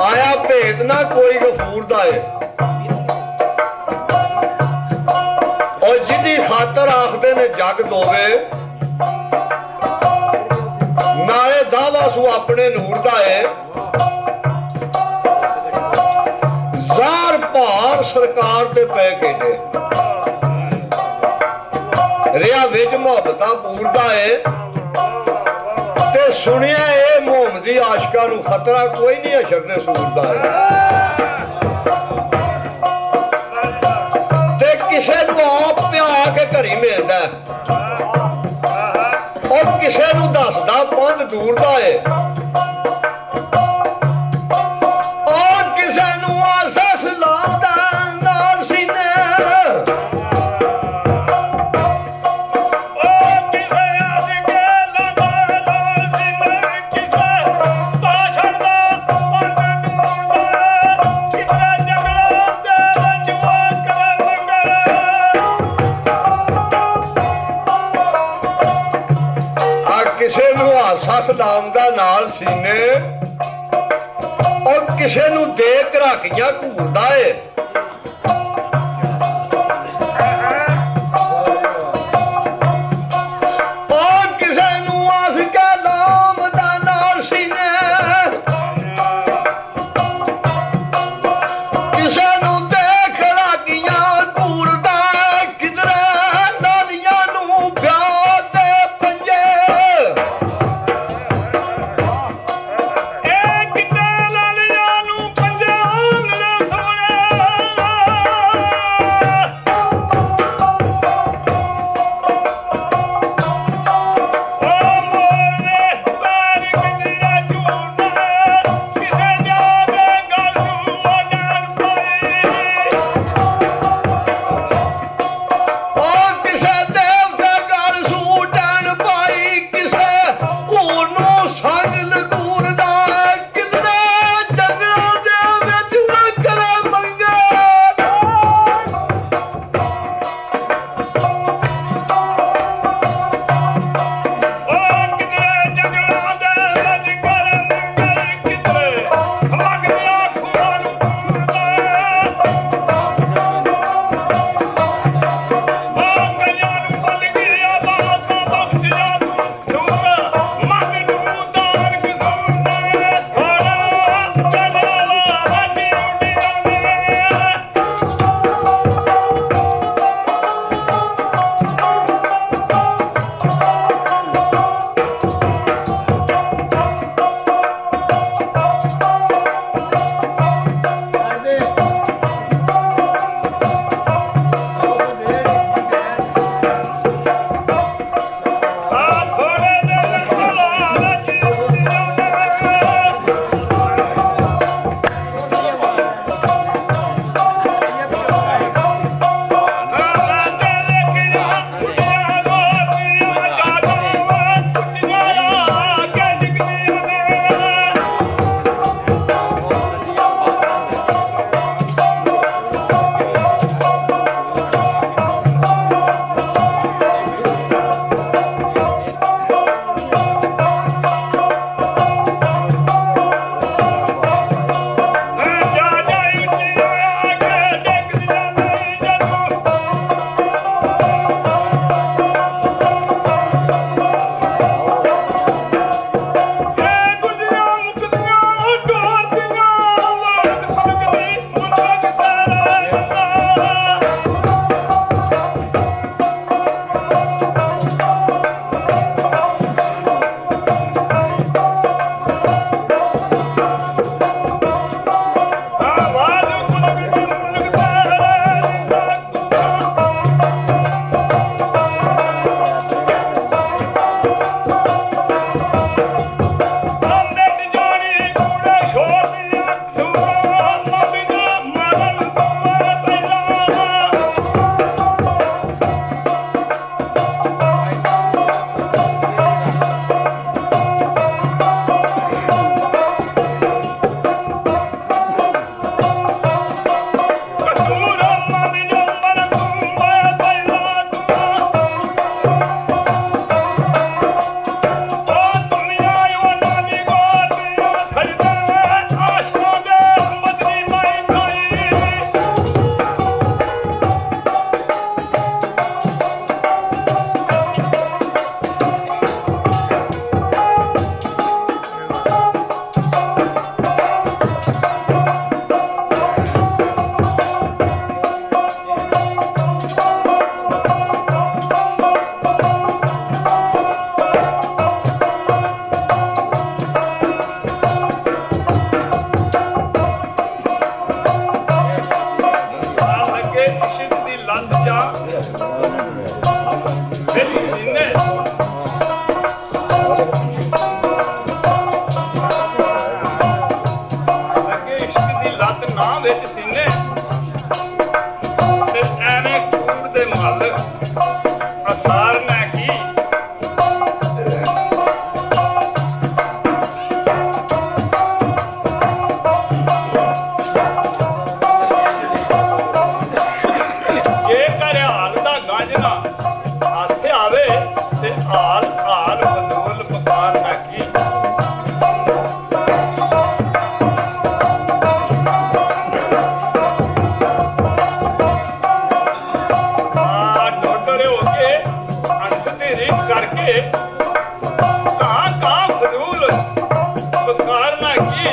माया भेद ना कोई गफूर दा है और जिदी खातर आखदे ने जग दोवे नाले दावा सू अपने नूर दा है जार भार सरकार ते पै केडे रिया विच मुहब्बतां पूरदा है ते सुनिया ए मोहम्मदी आशिकां नूं खतरा कोई नहीं अशर दे सूर दा है ते किसे नूं आप पिया के घरी मिलदा और किसे नूं दसदा पंध दूर दा है लाउंदा नाल सीने और किसे नूं दे घराकियां घूरदा है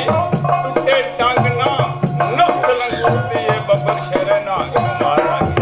ਉੱਤੇ ਟੰਗ ਨਾ ਨੁਕਸ ਲੰਗੂਤੀ ਏ ਬੱਬਰ ਸ਼ਹਿਰੇ ਨਾ ਮਾਰ ਲਾਂਗੇ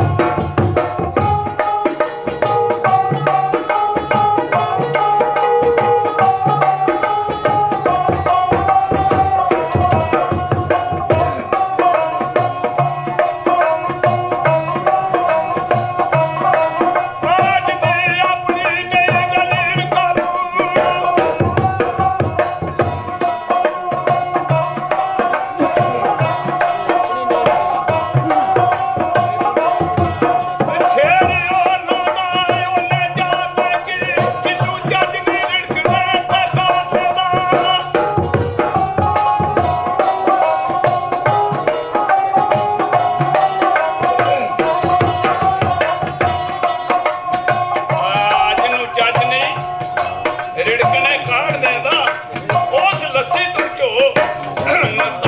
ਰਿੜਕਣੇ ਕਾੜ ਦੇਦਾ ਉਸ ਲੱਸੀ ਤੋਂ ਝੋ